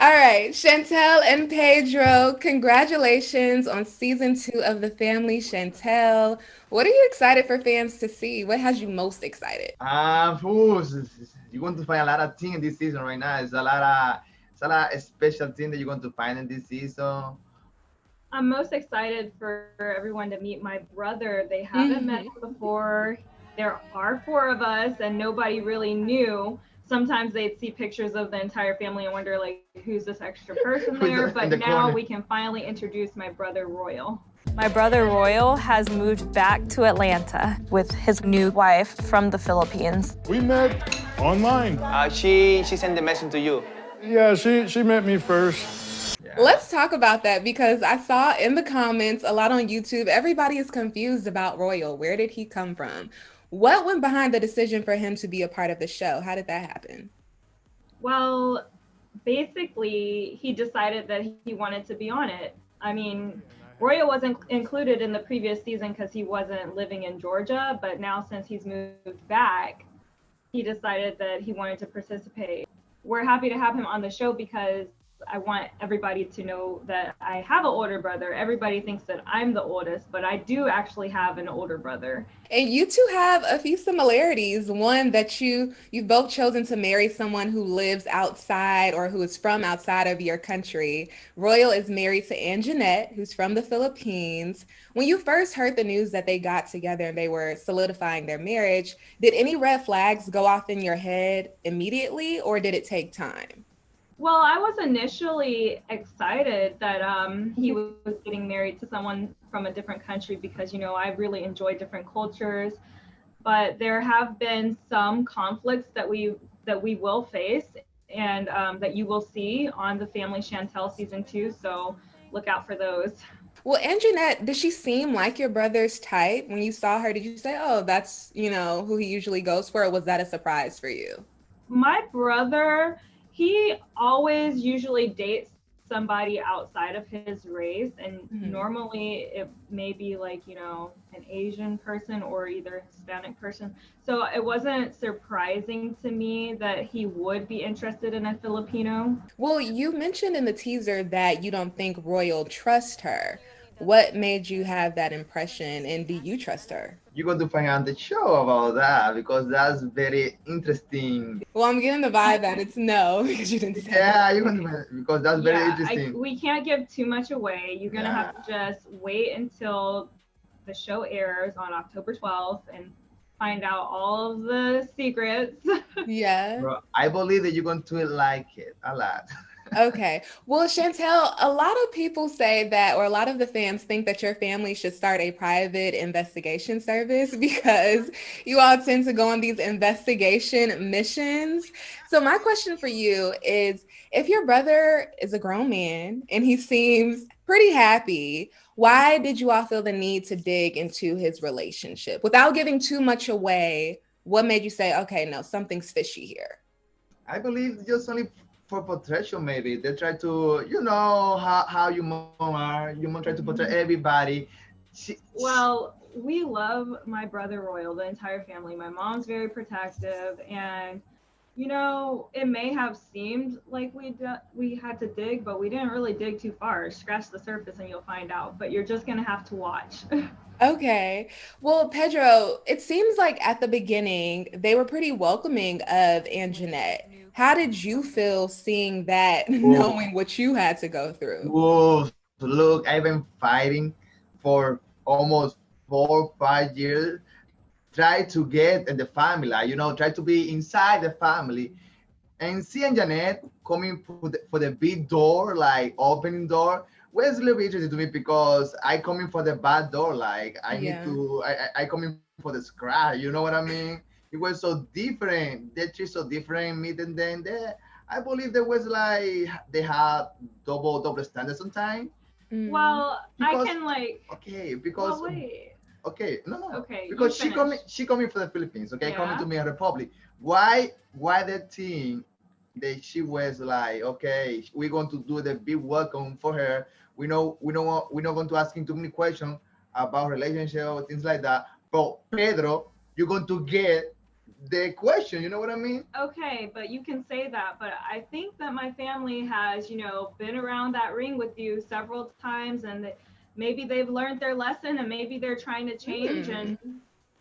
All right, Chantel and Pedro, congratulations on season 2 of the Family Chantel. What are you excited for fans to see? What has you most excited? You're going to find a lot of things in this season right now. It's a lot of special thing that you're going to find in this season. I'm most excited for everyone to meet my brother. They haven't met him Hmm. before. There are four of us, and nobody really knew. Sometimes they'd see pictures of the entire family and wonder, like, who's this extra person there? Who's But in the now we corner? can finally introduce my brother Royal. My brother Royal has moved back to Atlanta with his new wife from the Philippines. We met online. She sent the message to you. Yeah, she met me first. Yeah. Let's talk about that because I saw in the comments a lot on YouTube, everybody is confused about Royal. Where did he come from? What went behind the decision for him to be a part of the show? How did that happen? Well, basically, he decided that he wanted to be on it. I mean, Royal wasn't included in the previous season because he wasn't living in Georgia, but now since he's moved back, he decided that he wanted to participate. We're happy to have him on the show because I want everybody to know that I have an older brother. Everybody thinks that I'm the oldest, but I do actually have an older brother. And you two have a few similarities. One that you've both chosen to marry someone who lives outside or who is from outside of your country. Royal is married to Anjanette, who's from the Philippines. When you first heard the news that they got together and they were solidifying their marriage, did any red flags go off in your head immediately or did it take time? Well, I was initially excited that he was getting married to someone from a different country because, I really enjoy different cultures. But there have been some conflicts that we will face and that you will see on the Family Chantel season 2. So look out for those. Well, Anjanette, did she seem like your brother's type? When you saw her, did you say, oh, that's, who he usually goes for, or was that a surprise for you? My brother, he always usually dates somebody outside of his race, and Mhm. normally it may be like, an Asian person or either Hispanic person. So it wasn't surprising to me that he would be interested in a Filipino. Well, you mentioned in the teaser that you don't think Royal trusts her. What made you have that impression, and do you trust her? You're going to find out the show about that because that's very interesting. Well, I'm getting the vibe that it's no because you didn't say it. Yeah, you're going to find because that's very Yeah, interesting. we can't give too much away. You're gonna Yeah. have to just wait until the show airs on October 12th and find out all of the secrets. Yeah. Bro, I believe that you're going to like it a lot. Okay. Well, Chantel, a lot of people say that, or a lot of the fans think that your family should start a private investigation service because you all tend to go on these investigation missions. So, my question for you is if your brother is a grown man and he seems pretty happy, why did you all feel the need to dig into his relationship without giving too much away? What made you say, okay, no, something's fishy here? I believe just only for portrayal, maybe. They try to, how your mom are. Your mom try to portray everybody. Well, we love my brother Royal, the entire family. My mom's very protective, and it may have seemed like we had to dig, but we didn't really dig too far. Scratch the surface, and you'll find out. But you're just gonna have to watch. Okay. Well, Pedro, it seems like at the beginning they were pretty welcoming of Anjanette. How did you feel seeing that, Oh, knowing what you had to go through? whoa, look, I've been fighting for almost 4 or 5 years. Try to get in the family, try to be inside the family. And seeing Janet coming for the big door, like opening door, was a little bit interesting to me because I coming for the bad door. Like I need Yeah. to, I coming for the scratch. You know what I mean? It was so different. They treat so different me than them. I believe there was like they had double standards sometimes Hmm. Well, I because can like. okay Well, because wait. okay, no, Okay, you because finish. she coming for the Philippines, okay, coming Yeah. to me a republic. Why the team that she was like, okay, we're going to do the big welcome for her. We're not going to asking too many questions about relationship or things like that. But Pedro, you're going to get the question. You know what I mean? Okay, but you can say that, but I think that my family has, been around that ring with you several times, and maybe they've learned their lesson, and maybe they're trying to change and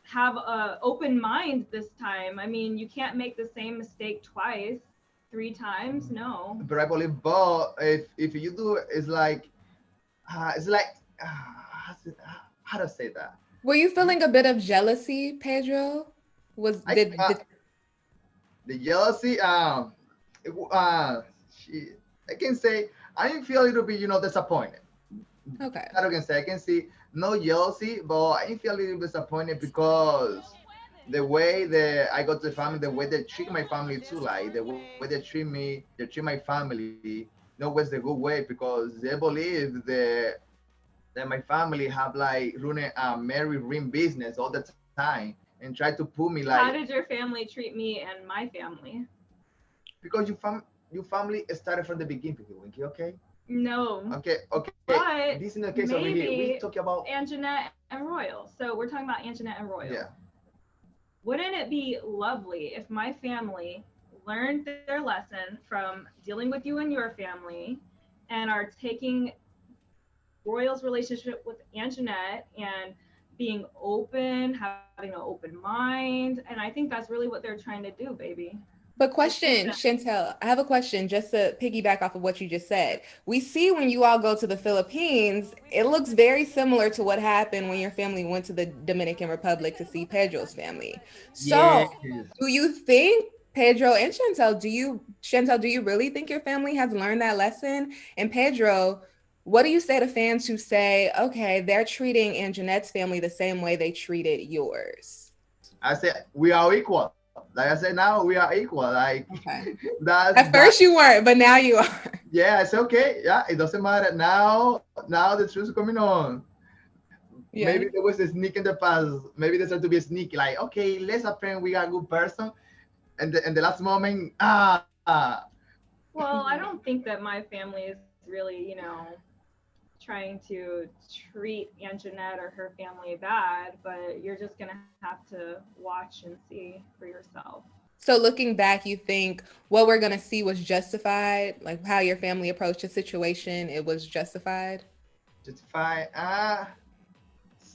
have a open mind this time. I mean, you can't make the same mistake twice, 3 times. No. But I believe, but if you do, it's like how to say that? Were you feeling a bit of jealousy, Pedro? Was I did the jealousy. She, I can say I didn't feel a little bit, disappointed. okay. That I can say. I can see no jealousy, but I feel a little disappointed because the way that I got to the family, the way they treat my family too, like the way they treat my family, was the good way because they believe that my family have like running a merry ring business all the time and try to put me like How did your family treat me and my family? because your family started from the beginning, Winky, okay? No. Okay. But This is the case over here. We talk about Anjanette and Royal. So we're talking about Anjanette and Royal. yeah. Wouldn't it be lovely if my family learned their lesson from dealing with you and your family and are taking Royal's relationship with Anjanette and being open, having an open mind? And I think that's really what they're trying to do, baby. But question, Chantel, I have a question just to piggyback off of what you just said. We see when you all go to the Philippines, it looks very similar to what happened when your family went to the Dominican Republic to see Pedro's family. So, Yes. do you think Pedro and Chantel, do you really think your family has learned that lesson? And Pedro, what do you say to fans who say, okay, they're treating Anjanette's family the same way they treated yours? I said we are equal. Like I said, now we are equal. Like Okay. that's At first you weren't, but now you are. yeah, it's okay. Yeah, it doesn't matter. Now the truth is coming on. Yeah. Maybe there was a sneak in the past. Maybe there's to be a sneak. Like, okay, let's pretend we are a good person. And the last moment, Well, I don't think that my family is really, trying to treat Anjanette or her family bad, but you're just going to have to watch and see for yourself. So looking back, you think what we're going to see was justified? Like how your family approached the situation, it was justified? Justified. Well,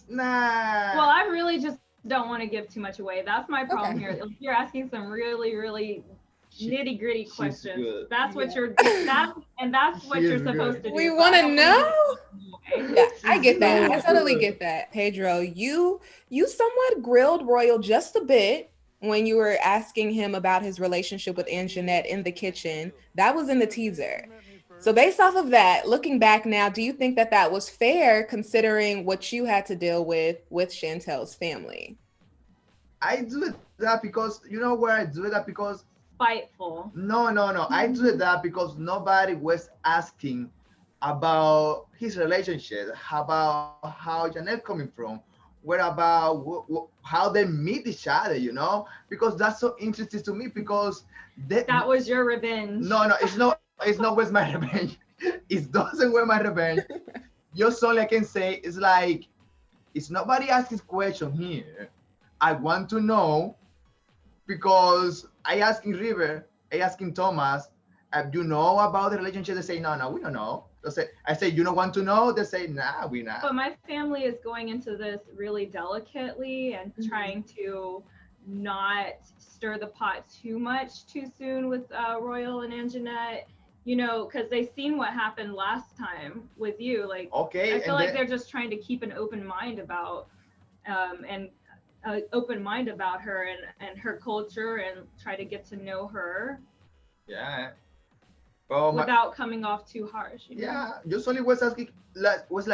Nah. I really just don't want to give too much away. That's my problem here. If you're asking some really, really nitty gritty questions, good. that's what that's what you're supposed to do. We So want I to don't wanna know. give away. Yeah, I get that. I She's totally good. get that. Pedro, you somewhat grilled Royal just a bit when you were asking him about his relationship with Anjanette in the kitchen. That was in the teaser. So based off of that, looking back now, do you think that that was fair considering what you had to deal with Chantel's family? I do that because you know where I do that because Spiteful. no. I do that because nobody was asking about his relationship, about how Janet coming from, what about how they meet each other, because that's so interesting to me because That was your revenge. no, it's not with my revenge. It doesn't with my revenge. Just all I can say is like, it's nobody asking question here. I want to know because I asking River, I asking Thomas, you know about the relationship? They say, no, we don't know. I say, you don't want to know? They say, nah, we not. But my family is going into this really delicately and trying to not stir the pot too much too soon with Royal and Anjanette, because they've seen what happened last time with you. Like, Okay. I feel like they're just trying to keep an open mind about her and her culture and try to get to know her. Yeah. Well, without coming off too harsh. Yeah, usually was asking was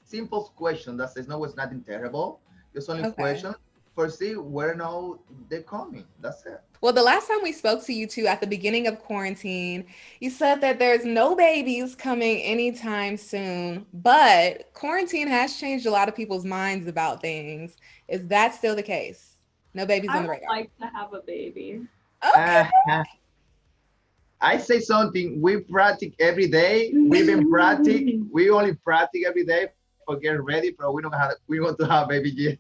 simple question. That says no, was nothing terrible. Just only question for see where now they're coming. That's it. Well, the last time we spoke to you two at the beginning of quarantine, you said that there's no babies coming anytime soon, but quarantine has changed a lot of people's minds about things. Is that still the case? No babies on the radar. I would like to have a baby. Okay. I say something. We practice every day. We've been practicing. We only practice every day for get ready, but we want to have baby yet.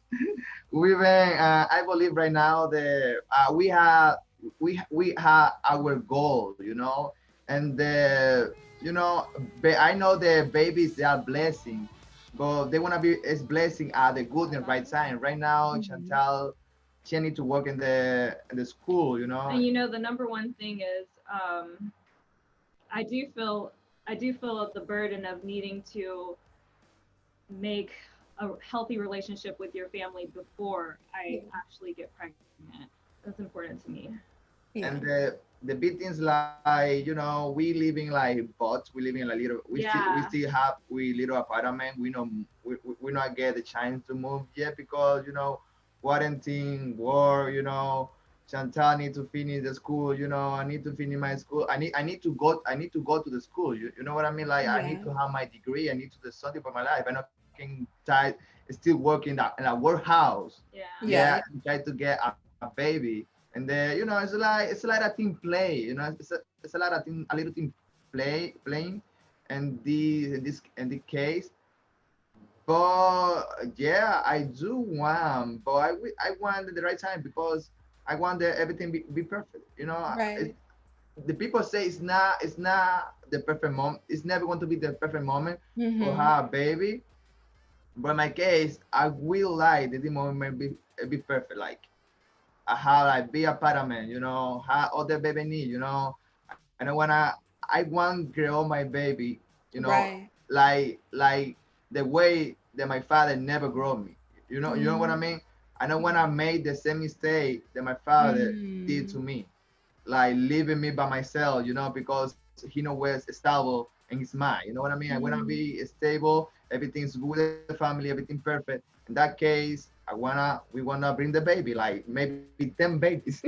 We been I believe right now that we have our goal, and I know the babies they are blessing, but they want to be as blessing at the good and right time. Right now, Mhm. Chantal, she need to work in the school, And the number one thing is, I do feel the burden of needing to make a healthy relationship with your family before I Yeah. actually get pregnant. That's important to me. Yeah. And the big things like we living like bots, we living in a little we Yeah. still have we little apartment, we not get the chance to move yet because quarantine war, Chantal need to finish the school, I need to finish my school, I need to go to the school, you know what I mean, like I need Yeah. to have my degree, I need to do something for my life, I not can try still working in a warehouse, Yeah. yeah, Yeah. try to get a baby. And it's like a team play. It's a lot of team, a little team playing, and the case. But yeah, I do want, but I want at the right time because I want everything be perfect. Right. The people say it's not the perfect moment. It's never going to be the perfect moment for Mhm. have a baby. But in my case, I will like the moment be perfect. Like how like be a parent, how other baby need, I don't wanna I want grow my baby, Right. like the way that my father never grew me. You know what I Mm. mean? I don't wanna Yeah. make the same mistake that my father did to Mm. me, like leaving me by myself, because he know where's stable in his mind. You know what I mean? I wanna Mm. be stable, everything's good, the family, everything perfect. In that case, we wanna bring the baby, like maybe 10 babies.